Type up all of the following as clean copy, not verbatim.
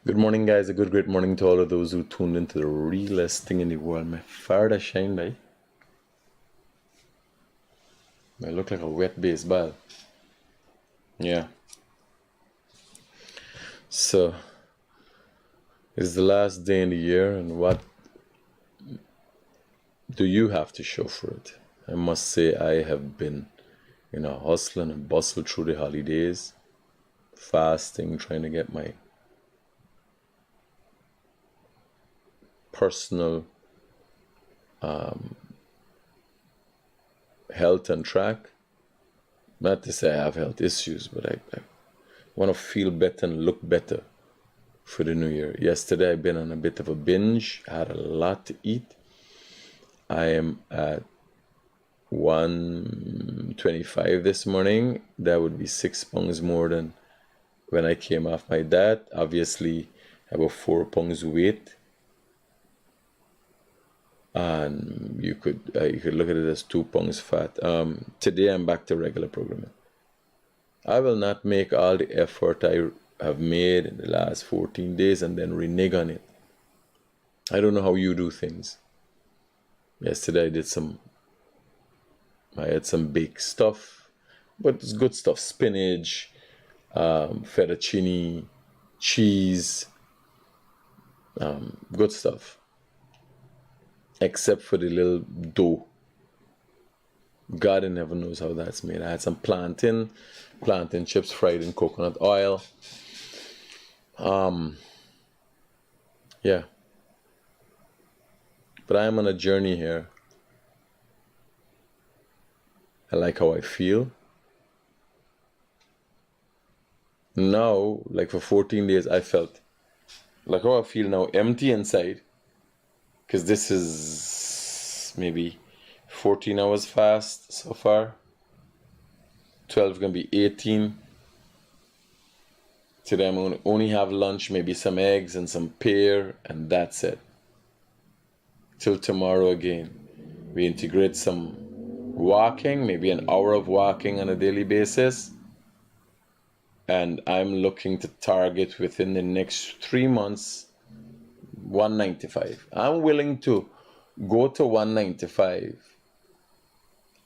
Good morning, guys. A good, great morning to all of those who tuned into the realest thing in the world. My fire shine, by. I look like a wet baseball. Yeah. So, it's the last day in the year, and what do you have to show for it? I must say, I have been, hustling and bustle through the holidays, fasting, trying to get my personal health on track. Not to say I have health issues, but I want to feel better and look better for the new year. Yesterday, I've been on a bit of a binge. I had a lot to eat. I am at 125 this morning. That would be 6 pounds more than when I came off my diet. Obviously, about 4 pounds weight. And you could look at it as 2 pounds fat. Today, I'm back to regular programming. I will not make all the effort I have made in the last 14 days and then renege on it. I don't know how you do things. Yesterday I had some baked stuff, but it's good stuff. Spinach, fettuccine, cheese, good stuff. Except for the little dough. God in heaven knows how that's made. I had some plantain chips fried in coconut oil. Yeah. But I am on a journey here. I like how I feel. Now, like for 14 days, I felt like how I feel now, empty inside. Because this is maybe 14 hours fast so far. 12 gonna be 18. Today I'm gonna only have lunch, maybe some eggs and some pear, and that's it. Till tomorrow again. We integrate some walking, maybe an hour of walking on a daily basis. And I'm looking to target within the next 3 months 195. I'm willing to go to 195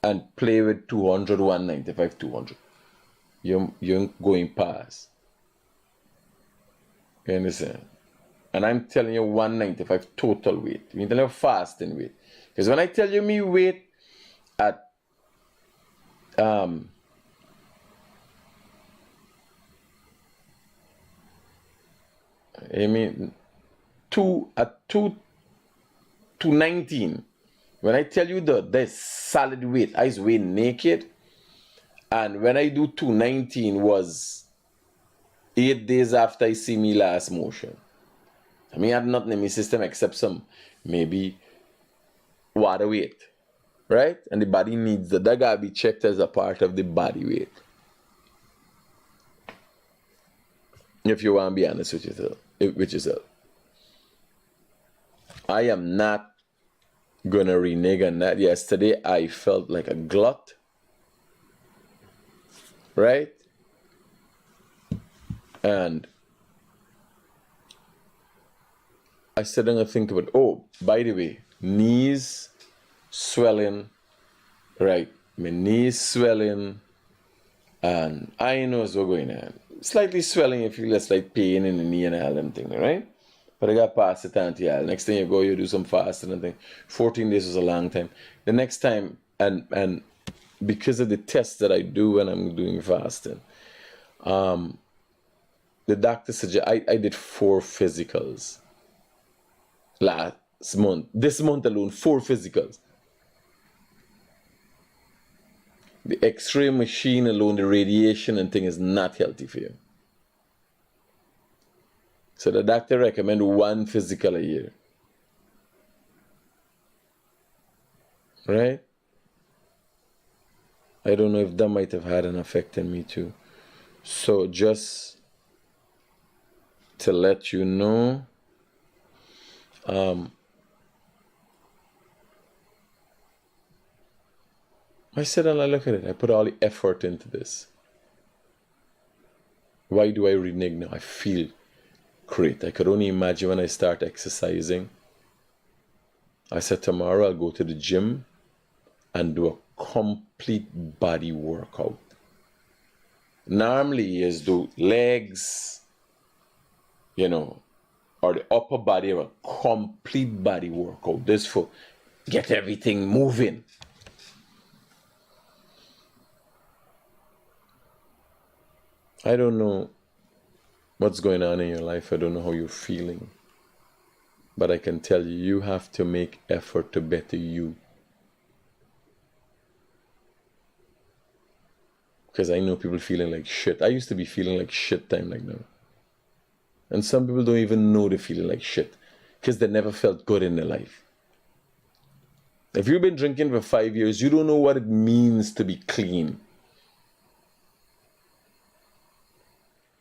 and play with 200, 195, 200. You're going past. You understand? And I'm telling you 195 total weight. You tell you fasting weight. Because when I tell you me weight at I mean 219. When I tell you the solid weight, I was weigh naked. And when I do 219 was 8 days after I see me last motion. I mean, I had nothing in my system except some maybe water weight, right? And the body needs that. That gotta be checked as a part of the body weight. If you want to be honest with yourself. I am not gonna renege on that. Yesterday, I felt like a glut, right? And I said, I'm gonna think about, oh, by the way, knees swelling, right? My knees swelling, and I know what's going on. Slightly swelling, you feel a slight pain in the knee and all them things, right? But I got past it, Auntie. Next thing you go, you do some fasting and thing. 14 days was a long time. The next time, and because of the tests that I do when I'm doing fasting, the doctor suggested I did 4 physicals last month. This month alone, 4 physicals. The X-ray machine alone, the radiation and thing is not healthy for you. So the doctor recommend 1 physical a year. Right? I don't know if that might have had an effect on me too. So just to let you know, I said, and I look at it, I put all the effort into this. Why do I renege now? I feel great. I could only imagine when I start exercising. I said tomorrow I'll go to the gym and do a complete body workout. Normally is do legs, or the upper body, or a complete body workout. This for get everything moving. I don't know what's going on in your life. I don't know how you're feeling. But I can tell you, you have to make effort to better you. Because I know people feeling like shit. I used to be feeling like shit time like now. And some people don't even know they're feeling like shit. Because they never felt good in their life. If you've been drinking for 5 years, you don't know what it means to be clean.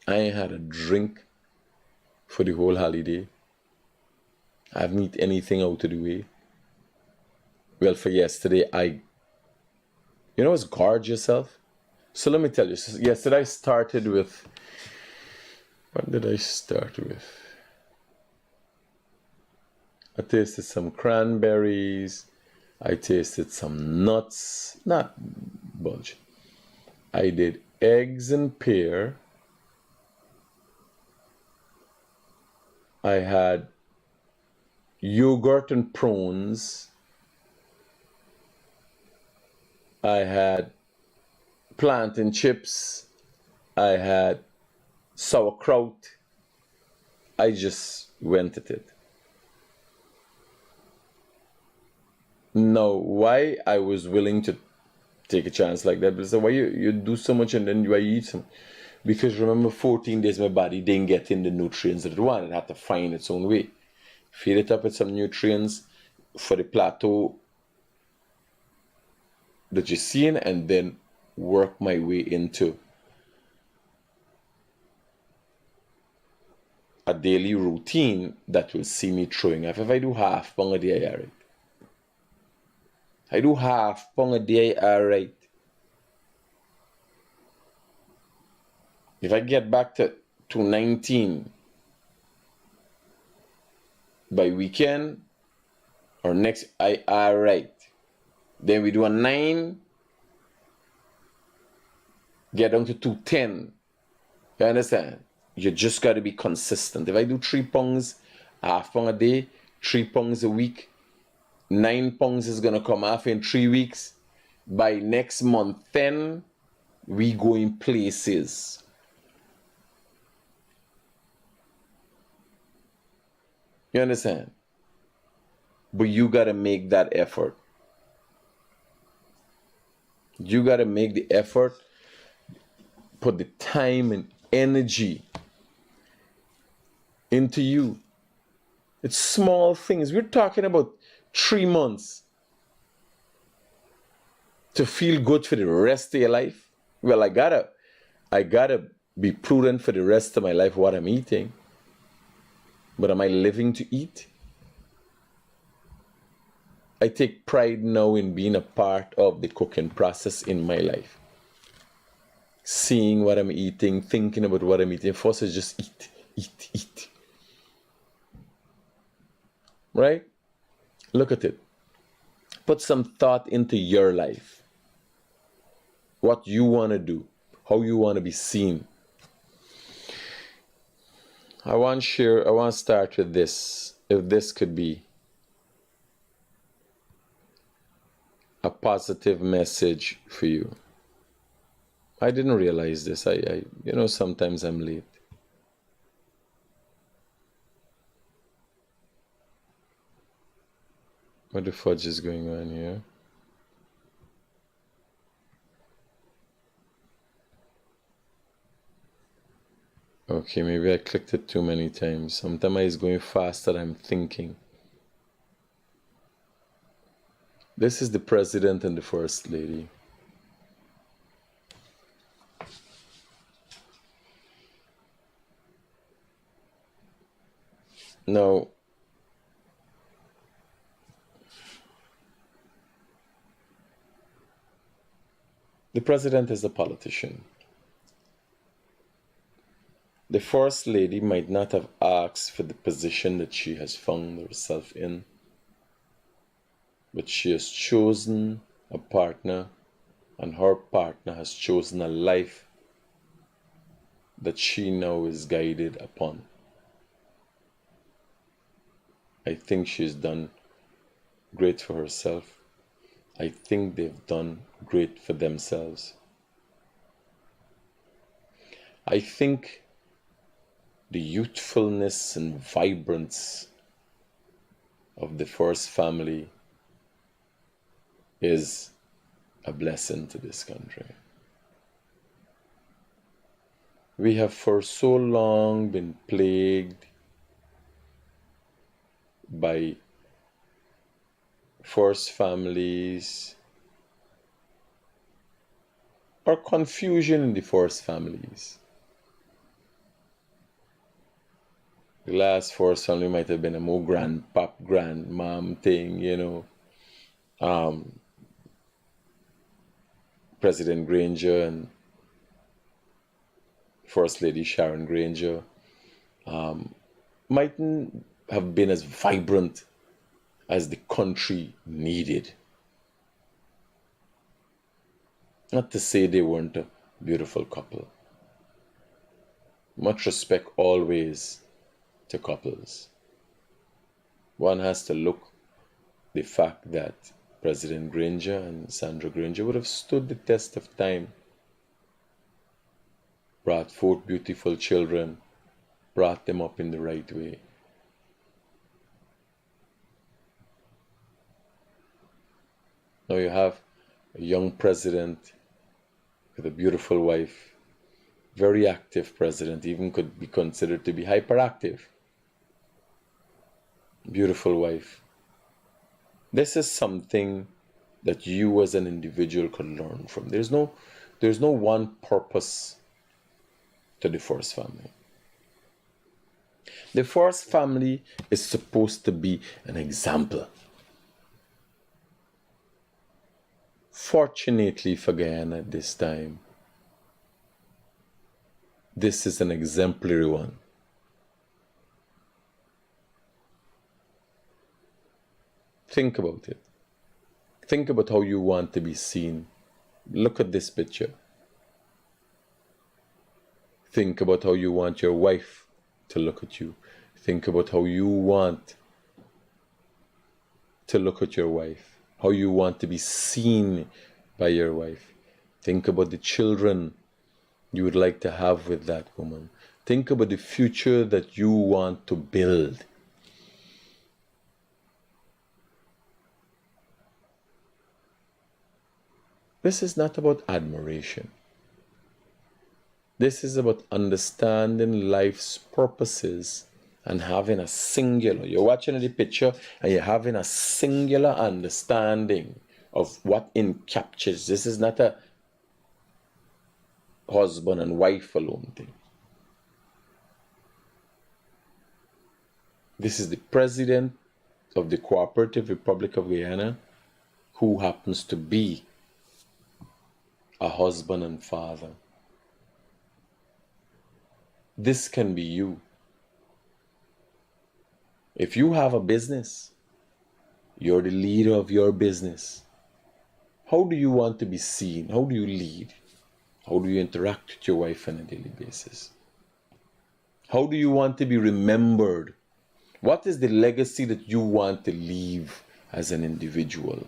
I ain't had a drink for the whole holiday. I haven't eaten anything out of the way. Well, for yesterday, it's guard yourself. So let me tell you, yesterday I started with, what did I start with? I tasted some cranberries. I tasted some nuts, not bunch. I did eggs and pear. I had yogurt and prawns. I had plantain chips. I had sauerkraut. I just went at it. Now, why I was willing to take a chance like that, because why you do so much and then why you eat some? Because remember, 14 days my body didn't get in the nutrients that it wanted. It had to find its own way. Fill it up with some nutrients for the plateau that you're seeing, and then work my way into a daily routine that will see me throwing off. If I do half pound a day, alright. I do half pound a day, alright. If I get back to 219 by weekend or next, I alright. Then we do a 9, get down to 210. You understand? You just got to be consistent. If I do 3 pounds, half pound a day, 3 pounds a week, 9 pounds is going to come off in 3 weeks. By next month 10, we going places. You understand? But you got to make that effort. You got to make the effort, put the time and energy into you. It's small things. We're talking about 3 months to feel good for the rest of your life. Well, I gotta be prudent for the rest of my life what I'm eating. But am I living to eat? I take pride now in being a part of the cooking process in my life. Seeing what I'm eating, thinking about what I'm eating. First is just eat. Right? Look at it. Put some thought into your life. What you want to do. How you want to be seen. I want to start with this. If this could be a positive message for you. I didn't realize this. Sometimes I'm late. What the fudge is going on here? Okay, maybe I clicked it too many times. Sometimes it's going faster than I'm thinking. This is the president and the first lady. Now, the president is a politician. The First Lady might not have asked for the position that she has found herself in, but she has chosen a partner, and her partner has chosen a life that she now is guided upon. I think she's done great for herself. I think they've done great for themselves. I think the youthfulness and vibrance of the First family is a blessing to this country. We have for so long been plagued by First families or confusion in the First families. The last First family might have been a more grandpap, grandmom thing, President Granger and First Lady Sharon Granger mightn't have been as vibrant as the country needed. Not to say they weren't a beautiful couple. Much respect always to couples. One has to look the fact that President Granger and Sandra Granger would have stood the test of time, brought forth beautiful children, brought them up in the right way. Now you have a young president with a beautiful wife, very active president, even could be considered to be hyperactive. Beautiful wife. This is something that you as an individual could learn from. There's no one purpose to the First family. The First family is supposed to be an example. Fortunately for Guyana at this time, this is an exemplary one. Think about it. Think about how you want to be seen. Look at this picture. Think about how you want your wife to look at you. Think about how you want to look at your wife. How you want to be seen by your wife. Think about the children you would like to have with that woman. Think about the future that you want to build. This is not about admiration. This is about understanding life's purposes and having a singular, you're watching the picture and you're having a singular understanding of what encaptures. This is not a husband and wife alone thing. This is the president of the Cooperative Republic of Guyana, who happens to be a husband and father. This can be you. If you have a business, you're the leader of your business. How do you want to be seen? How do you lead? How do you interact with your wife on a daily basis? How do you want to be remembered? What is the legacy that you want to leave as an individual?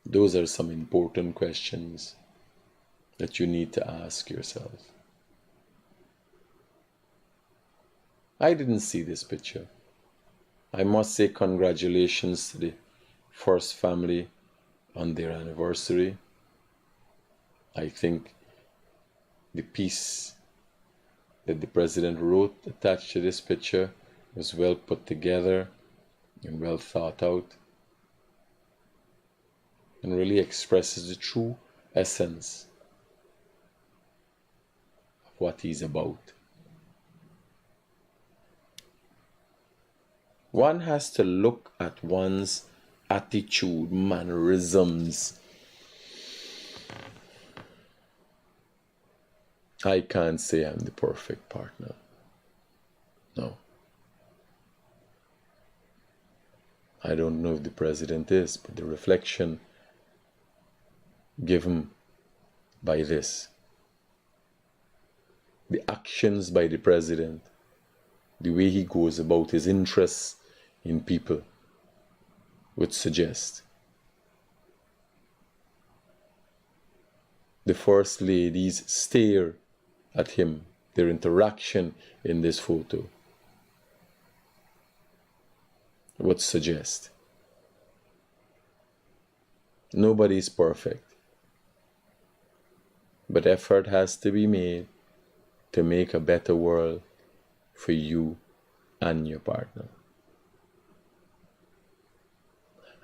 Those are some important questions that you need to ask yourself. I didn't see this picture. I must say congratulations to the First family on their anniversary. I think the piece that the president wrote attached to this picture was well put together and well thought out, and really expresses the true essence of what he's about. One has to look at one's attitude, mannerisms, I can't say I'm the perfect partner. No. I don't know if the president is, but the reflection given by this, the actions by the president, the way he goes about his interests in people would suggest the first ladies stare at him, their interaction in this photo would suggest nobody is perfect, but effort has to be made to make a better world for you and your partner.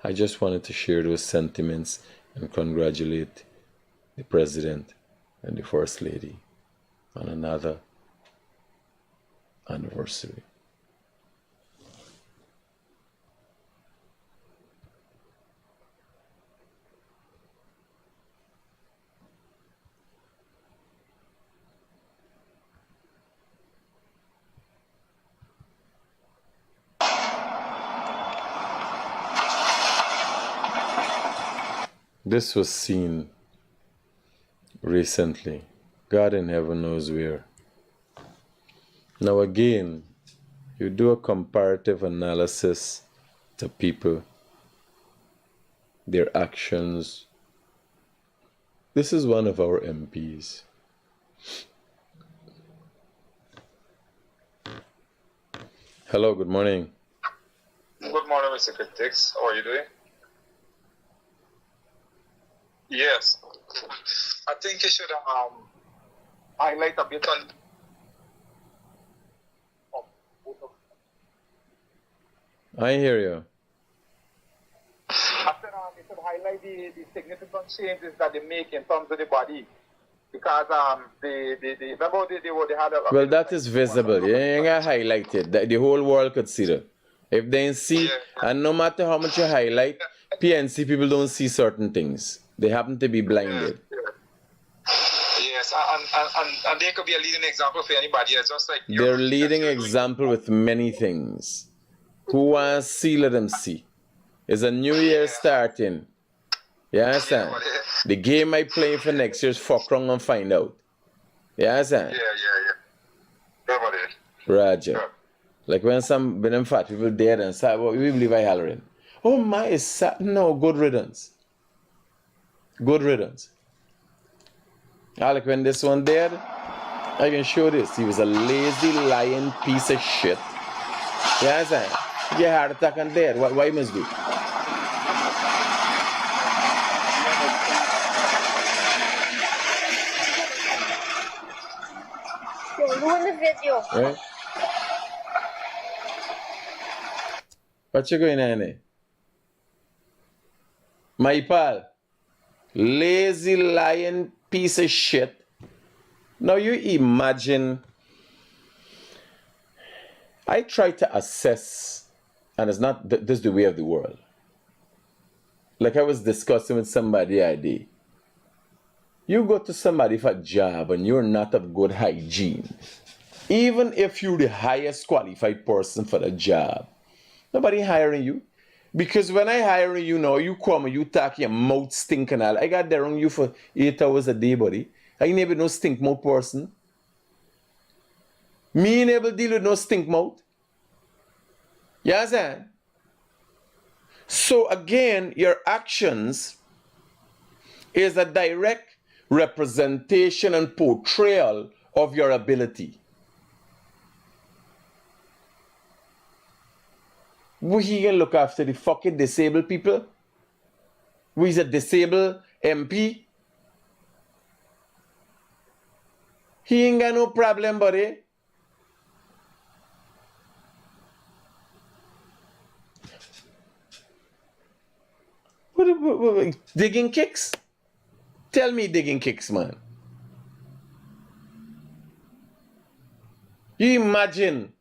I just wanted to share those sentiments and congratulate the President and the First Lady on another anniversary. This was seen recently. God in heaven knows where. Now again, you do a comparative analysis to people, their actions. This is one of our MPs. Hello, good morning. Good morning, Mr. Critic. How are you doing? Yes. I think you should highlight a bit on I hear you. I said you should highlight the significant changes that they make in terms of the body. Because remember they had a well, that is visible. You ain't got highlighted. The whole world could see that. If they see, and no matter how much you highlight, PNC people don't see certain things. They happen to be blinded. Yes, and they could be a leading example for anybody else. Just like they're leading example with many things. Who wants to see, let them see. It's a new year starting. You understand? The game I play for next year's fuck around and find out. You understand? Yeah. Roger. Yeah. Like when them fat people dead and say, well, we believe I hollering. Oh my, it's sad. No, good riddance. Good riddance. Like when this one dead, I can show this. He was a lazy, lying piece of shit. You understand? Get heart attack and dead. Why must do? Doing the video. Right? What you going on there? My pal. Lazy, lying piece of shit. Now you imagine. I try to assess, and it's not this is the way of the world. Like I was discussing with somebody the other day. You go to somebody for a job and you're not of good hygiene. Even if you're the highest qualified person for the job, nobody hiring you. Because when I hire you now, you come and you talk your mouth stink and all. I got there on you for 8 hours a day, buddy. I ain't able no stink mouth person. Me ain't able to deal with no stink mouth. You understand? So again, your actions is a direct representation and portrayal of your ability. We can look after the fucking disabled people. We's a disabled MP. He ain't got no problem, buddy. What, digging kicks? Tell me digging kicks, man. You imagine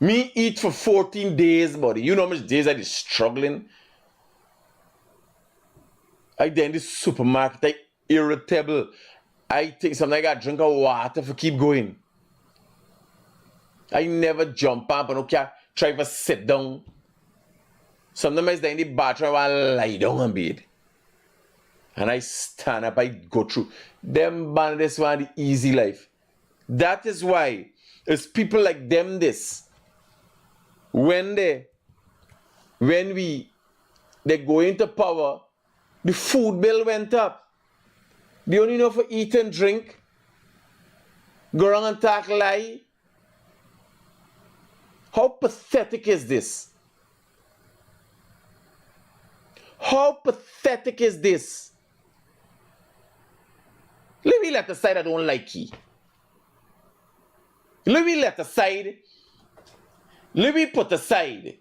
me eat for 14 days, buddy. You know how much days I was struggling? I then in the supermarket, I irritable. I think sometimes I got to drink of water for keep going. I never jump up and okay, try to sit down. Sometimes I in the bathroom I lie down on bed. And I stand up, I go through. Them man, this one the easy life. That is why it's people like them this. When they go into power, the food bill went up. They only know for eat and drink. Go around and talk lie. How pathetic is this? How pathetic is this? Let me let aside I don't like you. Let me let aside. Let me put aside.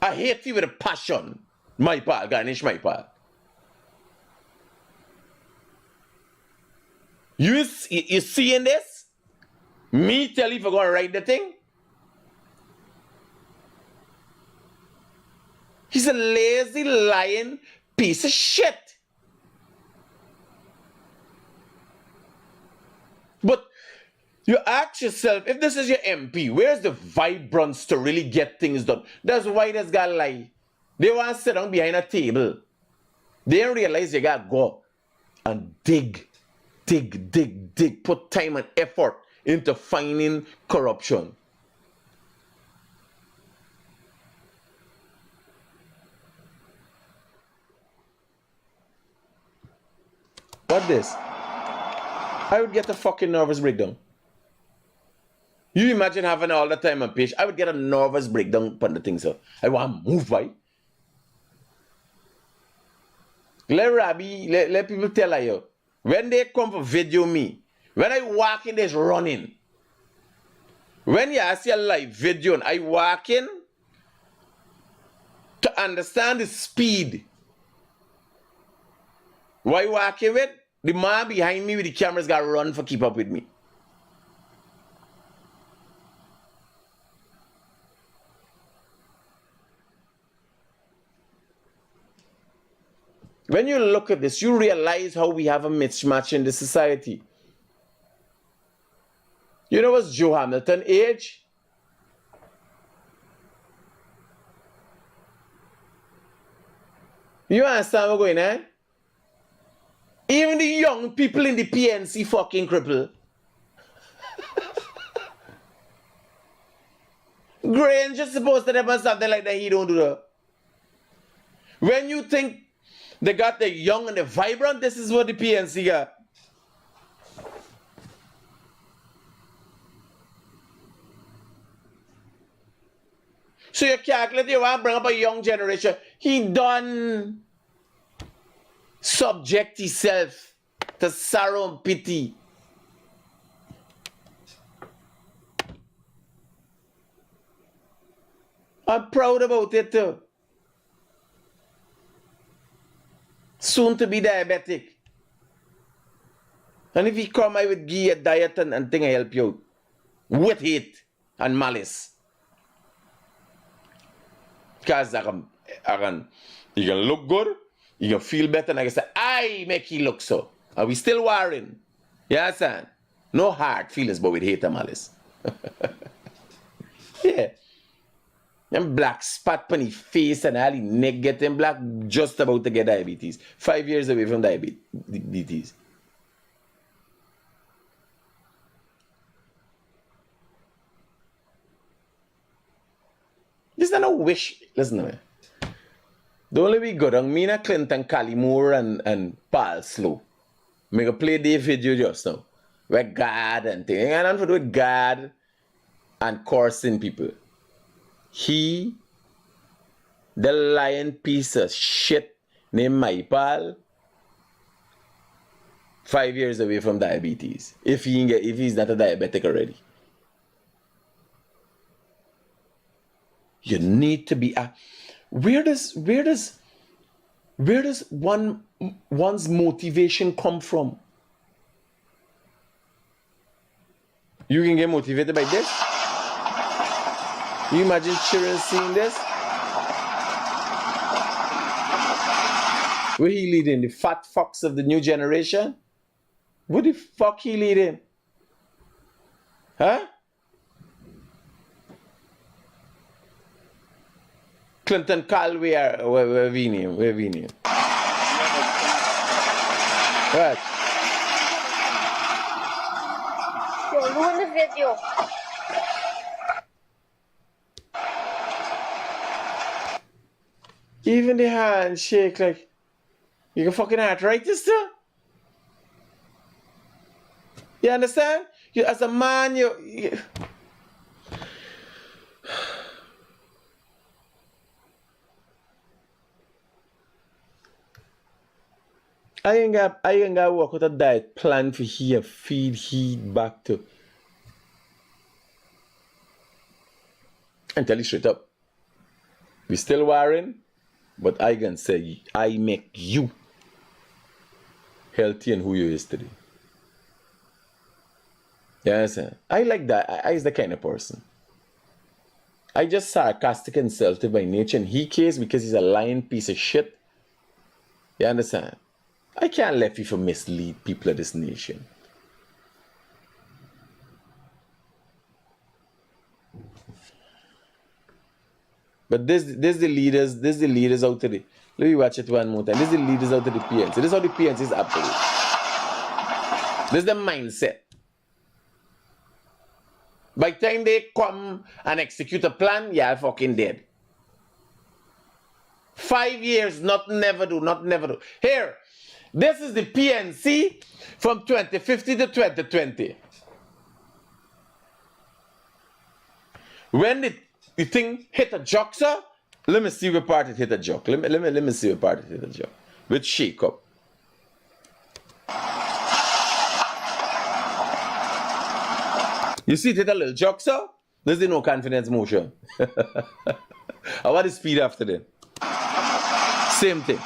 I hate you with a passion. My pal, Guyanese, my pal. You seeing this? Me tell you if I'm going to write the thing? He's a lazy, lying piece of shit. But you ask yourself, if this is your MP, where's the vibrance to really get things done? That's why this guy lie. They want to sit down behind a table. They don't realize you got to go and dig, put time and effort into finding corruption. What this? I would get a fucking nervous breakdown. You imagine having all the time and patience. I would get a nervous breakdown upon the thing, sir. I want to move by. Let Rabbi, let people tell you. When they come for video me, when I walk in, there's running. When you see a live video and I walk in, to understand the speed. Why walking with? The man behind me with the cameras got to run for keep up with me. When you look at this, you realize how we have a mismatch in the society. You know what's Joe Hamilton's age? You understand what's going on? Even the young people in the PNC fucking cripple. Grange is supposed to have something like that, he don't do that. When you think they got the young and the vibrant, this is what the PNC got. So you calculate, you want to bring up a young generation. He done subject himself to sorrow and pity. I'm proud about it too. Soon to be diabetic. And if he come, I would give you a diet and thing I help you out. With hate and malice. Because you can look good, you can feel better, and I can say, I make you look so. And we still warring. You understand? No hard feelings, but with hate and malice. Yeah. And black spot on his face and all his neck getting black, just about to get diabetes. 5 years away from diabetes. This is not a wish. Listen to me. The only way good on me, Clinton, Callimore, and Paul Slow. I'm going to play the video just now. With God and things. And I'm going to do with God and cursing people. He, the lying piece of shit named my pal, 5 years away from diabetes. If he's not a diabetic already. You need to be where does one's motivation come from? You can get motivated by this? You imagine children seeing this? Where he leading? The fat fox of the new generation? What the fuck he leading? Huh? Clinton Call where we name? What? Yo, ruin the video. Even the handshake, like, you can fucking arthritis too? You understand? You, as a man, you I ain't got work with a diet plan for here, feed he back to. And tell you straight up. We still warring, but I can say I make you healthy and who you is today. You understand? I like that. I is the kind of person. I just sarcastic and insultive by nature in he case because he's a lying piece of shit. You understand? I can't let you for mislead people of this nation. But this the leaders out there. Let me watch it one more time. This is the leaders out of the PNC. This is how the PNC is operating. This is the mindset. By the time they come and execute a plan, you're fucking dead. 5 years, nothing never do. Here, this is the PNC from 2050 to 2020. When the thing hit a jock, sir, let me see what part it hit a jock. Let me see what part it hit a jock. With shake up. You see it hit a little jock, sir? This is no confidence motion. I want the speed after them. Same thing.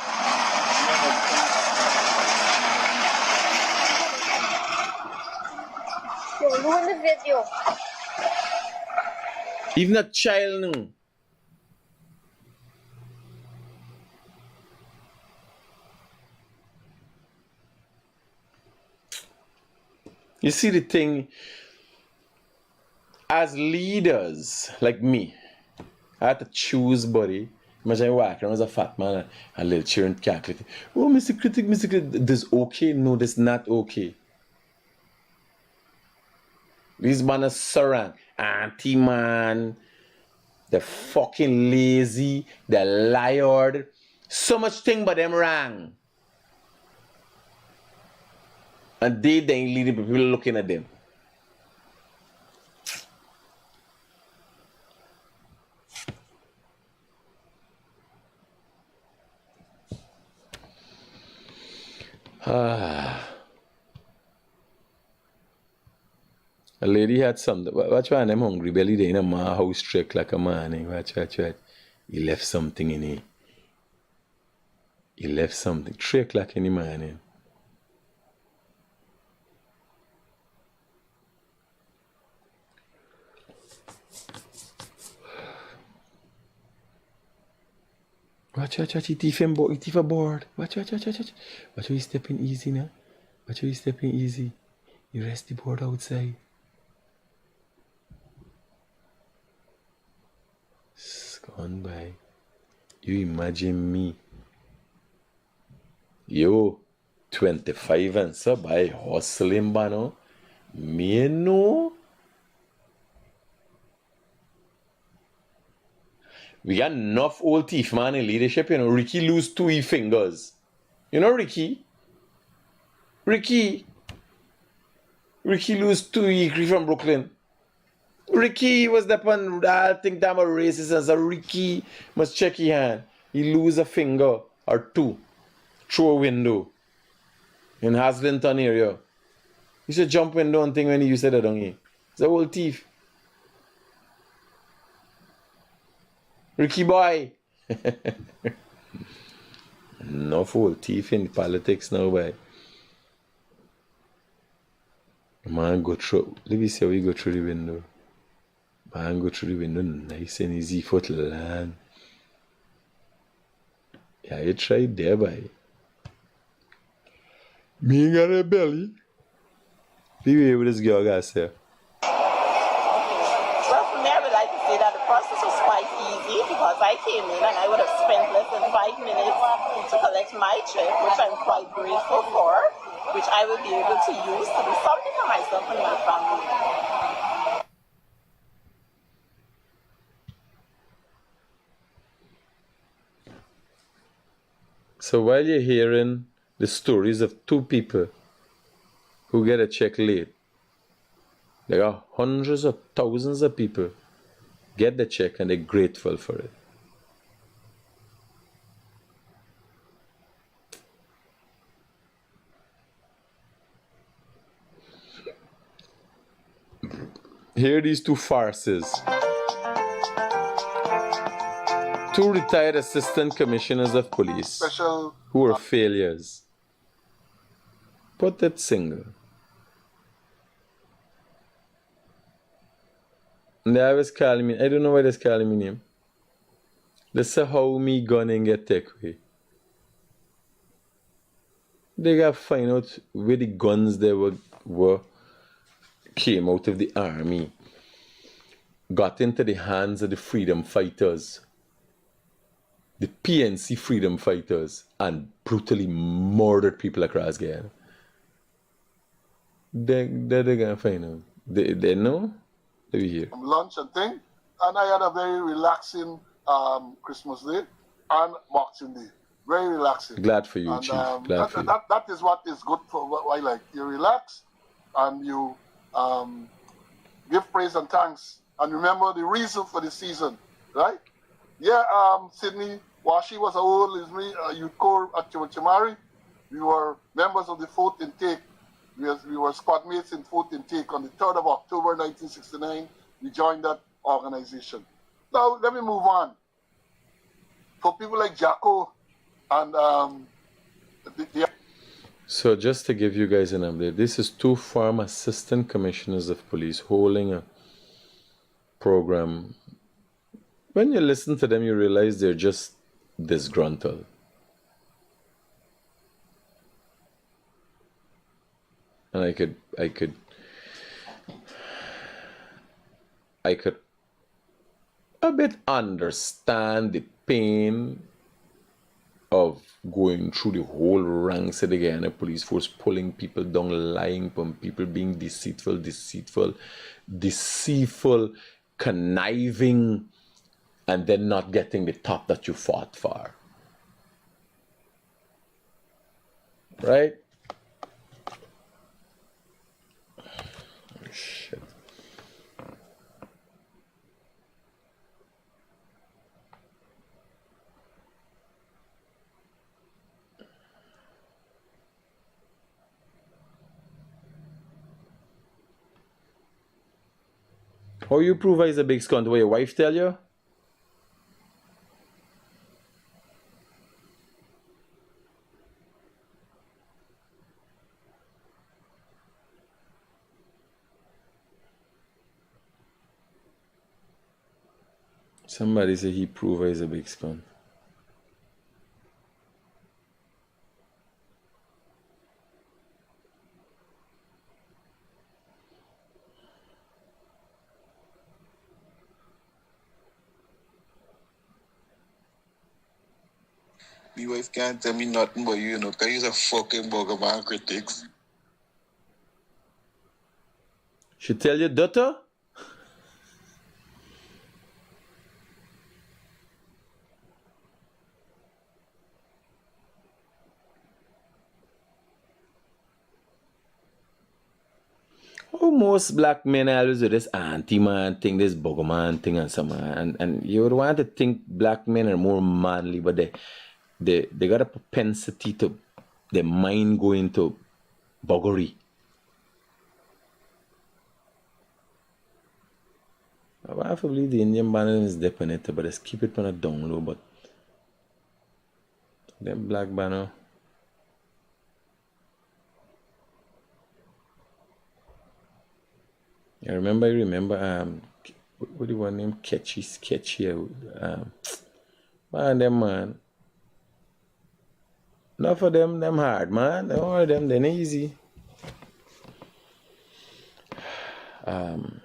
Yo, ruin the video. Even a child knew. You see the thing, as leaders like me, I had to choose, buddy. Imagine I walk around as a fat man and a little children calculating. Oh, Mr. Critic, this okay? No, this not okay. These man are surround. Auntie man, they're fucking lazy, they're liar. So much thing but them wrong. And they ain't leading people looking at them. A lady had something. Watch one, I'm hungry. Belly there in a ma house trick like a man. Watch. He left something in here. He left something. 3 o'clock in the morning. Watch. He thief a board. Watch. Watch how he's stepping easy now. Watch how he's stepping easy. He rest the board outside. It's gone by. You imagine me. Yo, 25 and so by hustling, bano. Me no. We got enough old thief man in leadership, you know. Ricky lose 2 fingers. You know Ricky? Ricky lose 2 from Brooklyn. Ricky was the one, I think I'm a racist, and so Ricky must check his hand. He lose a finger or 2 through a window in Haslington area. He should jump window and thing when he used to that down here. It's a old thief. Ricky boy. Enough old thief in politics now, boy. Man go through. Let me see how we go through the window. Man go through the window nice and easy foot land. Yeah, you tried there, boy. Me got a belly. Be with this girl, guys here. Well, for me, I would like to say that the process was quite easy because I came in and I would have spent less than 5 minutes to collect my check, which I'm quite grateful for, which I will be able to use to do something for myself and my family. So while you're hearing the stories of two people who get a check late, there are hundreds of thousands of people get the check and they're grateful for it. Here are these two farces. Two retired assistant commissioners of police who were failures. Put it single. And they always call me, I don't know why they're calling me name. They say how me gun and get take away. They gotta find out where the guns they were came out of the army, got into the hands of the freedom fighters, the PNC freedom fighters, and brutally murdered people across Guyana. They're gonna find out. They know? They be here. Lunch and thing, and I had a very relaxing Christmas Day and Boxing Day. Very relaxing. Glad for you, and, Chief. Glad for you. That is what is good for what I like. You relax and you give praise and thanks and remember the reason for the season, right? Yeah, Sydney, while she was old as me, youth corps at Chimari, we were members of the 4th Intake. We were squad mates in 4th Intake on the 3rd of October 1969. We joined that organization. Now, let me move on. For people like Jacko and So just to give you guys an update, this is two former assistant commissioners of police holding a program. When you listen to them, you realize they're just disgruntled. And I could a bit understand the pain of going through the whole ranks of the Guyana police force, pulling people down, lying on people, being deceitful, conniving, and then not getting the top that you fought for. Right? Shit. How you prove he's a big scunt? What your wife tell you? Somebody say he prove he's a big scunt. My wife can't tell me nothing but you know, because you're a fucking bugger man, critics. She tell you, daughter? Oh, most black men always do this anti-man thing, this bugger man thing and some and you would want to think black men are more manly, but they got a propensity to their mind go into buggery. I have to believe the Indian banner is dipping it, but let's keep it on a down low, but them black banner. I remember what do you want name? Sketchy man. Not for them hard, man. All of them, they're easy. Um,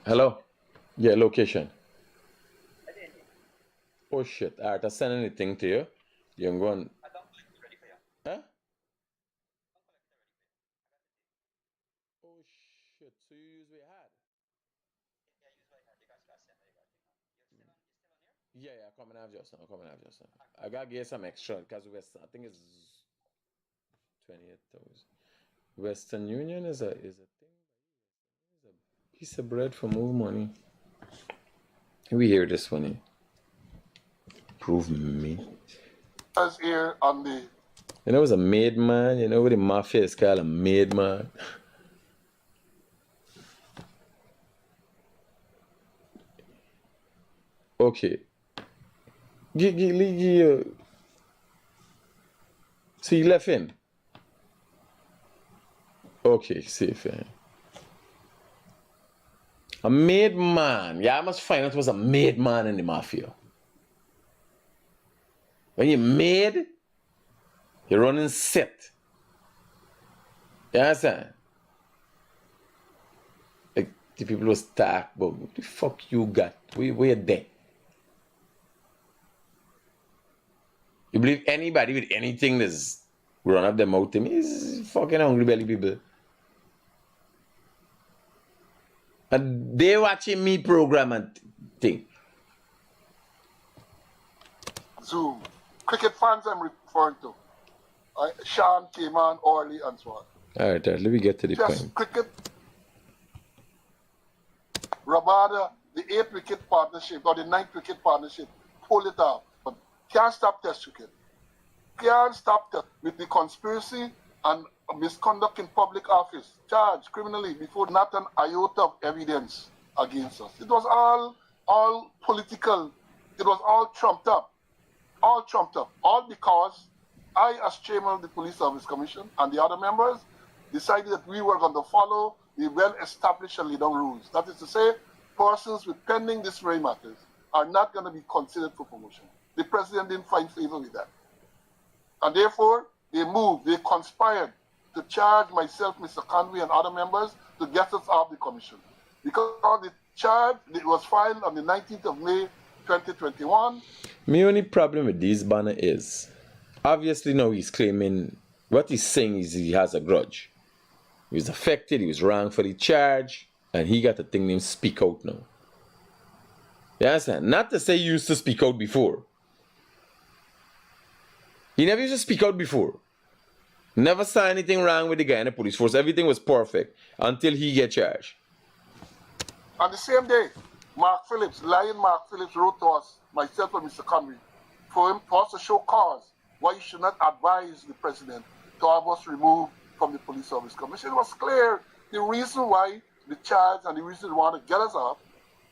Hello? Yeah, location. Oh shit. Alright, I send anything to you. You're going. Huh? Oh shit. So you use what you had? Yeah, yeah, come and have just now. Come and have just now. I gotta get some extra because I think it's 28,000. Western Union is a thing. Is a piece of bread for more money. We hear this one here. Prove me. As here on the You know, it was a made man. You know what the mafia is called, a made man. Okay. So you left in? Okay, safe. A made man. Yeah, I must find out it was a made man in the mafia. When you're made, you're running set. You understand? Like the people was talk, but what the fuck you got? Where there? You believe anybody with anything that's run up their mouth to me is fucking hungry belly people. And they watching me program and thing. Zoom. Cricket fans I'm referring to. Sean, Cayman, Orly, and so on. Alright, let me get to the Just point. cricket. Rabada, the 8th wicket partnership or the 9th wicket partnership, pull it out. But can't stop Test cricket. Can't stop that with the conspiracy and misconduct in public office, charged criminally before not an iota of evidence against us. It was all political. It was all trumped up. All trumped up. All because I, as chairman of the Police Service Commission and the other members, decided that we were going to follow the well-established and laid down rules. That is to say, persons with pending disciplinary matters are not going to be considered for promotion. The president didn't find favor with that. And therefore, they moved, they conspired to charge myself, Mr. Conway, and other members to get us off the commission. Because the charge it was filed on the 19th of May, 2021. My only problem with this banner is, obviously now he's claiming, what he's saying is he has a grudge. He was affected, he was wrongfully charged, and he got a thing named Speak Out now. You understand? Not to say he used to speak out before. He never used to speak out before. Never saw anything wrong with the Guyana police force. Everything was perfect until he get charged. On the same day, Mark Phillips wrote to us, myself and Mr. Conway, for us to show cause why he should not advise the president to have us removed from the Police Service Commission. It was clear the reason why the charge and the reason they want to get us off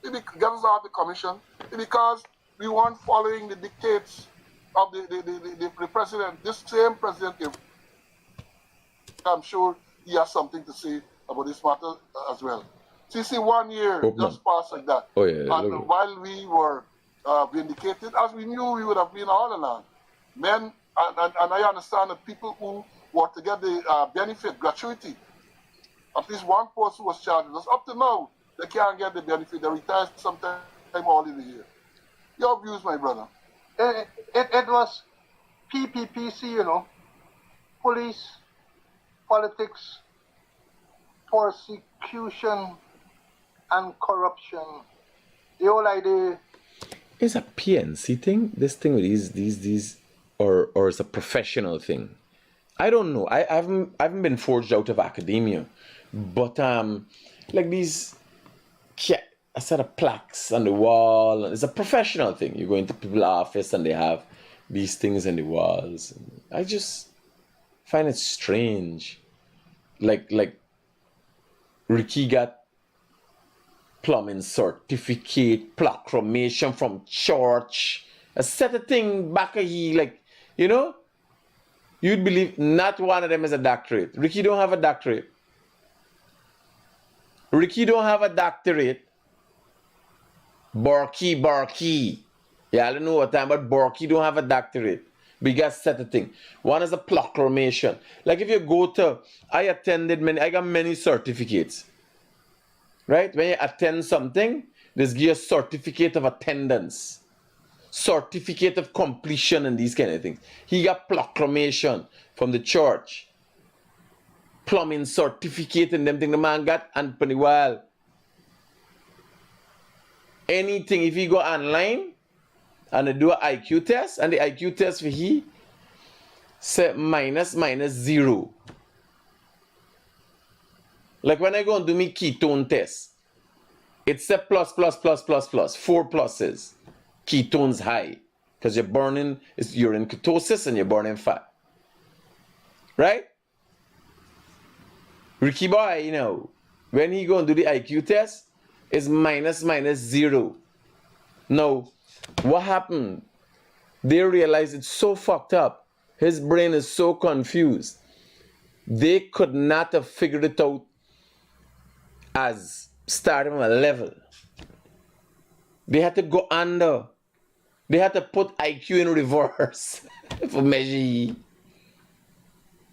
the commission is because we weren't following the dictates of the president. This same president, I'm sure he has something to say about this matter as well. So you see, 1 year just passed like that. Oh, yeah, and while we were vindicated, as we knew we would have been all along, men, and I understand that people who were to get the benefit, gratuity, at least one person was charged. Because up to now, they can't get the benefit. They retire sometime all in the year. Your views, my brother? It was PPPC, you know, police, politics, persecution, and corruption. The whole idea. Is a PNC thing? This thing with these, or it's a professional thing? I don't know. I haven't been forged out of academia, but like these, a set of plaques on the wall. It's a professional thing. You go into people's office and they have these things on the walls. I just find it strange. Like Ricky got plumbing certificate, proclamation from church, a set of thing back a he, like, you know, you'd believe not one of them is a doctorate. Ricky don't have a doctorate. Ricky don't have a doctorate. Borky. Yeah, I don't know what time, but Borky don't have a doctorate. We got set of thing. One is a proclamation. Like if you go to, I got many certificates. Right? When you attend something, there's give you a certificate of attendance, certificate of completion, and these kind of things. He got proclamation from the church, plumbing certificate, and them thing the man got, and pretty well. Anything, if you go online and they do an IQ test, and the IQ test for he say minus 0. Like when I go and do me ketone test, it's a plus, 4 pluses. Ketones high, because you're in ketosis and you're burning fat. Right? Ricky boy, you know, when he go and do the IQ test, it's minus 0. Now, what happened? They realized it's so fucked up. His brain is so confused. They could not have figured it out as starting from a level. They had to go under. They had to put IQ in reverse for measure.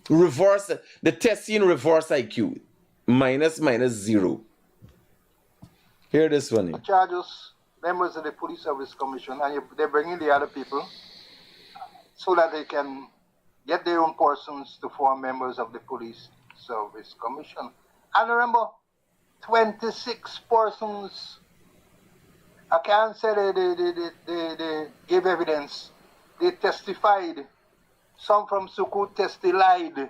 Reverse the test in reverse IQ. Minus 0. Hear this one. Charges members of the Police Service Commission, and they bring in the other people so that they can get their own persons to form members of the Police Service Commission. And remember, 26 persons. I can't say they gave evidence. They testified. Some from Suku testified.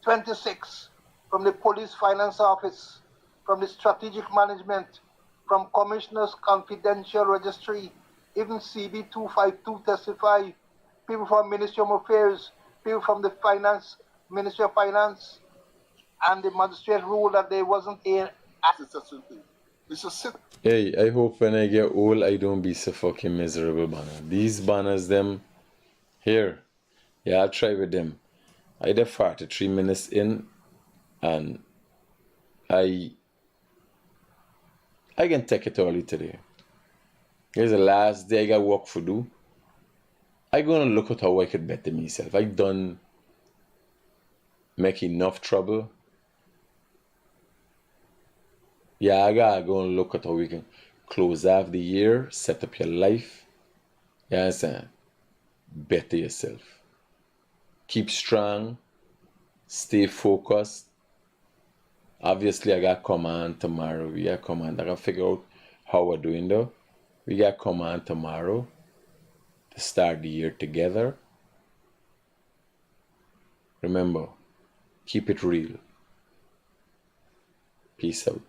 26 from the Police Finance Office, from the Strategic Management, from Commissioner's Confidential Registry, even CB 252 testify. People from Ministry of Affairs, people from the Ministry of Finance, and the magistrate ruled that they wasn't here. Hey, I hope when I get old, I don't be so fucking miserable, banner. These banners, them, here, yeah, I'll try with them. I did 43 minutes in, and I can take it early today. Here's the last day I got work for do. I gonna look at how I could better myself. I done make enough trouble. Yeah, I gotta go and look at how we can close off the year, set up your life. You understand? Better yourself. Keep strong. Stay focused. Obviously, I got command tomorrow. We got command. I gotta figure out how we're doing though. We got command tomorrow to start the year together. Remember, keep it real. Peace out.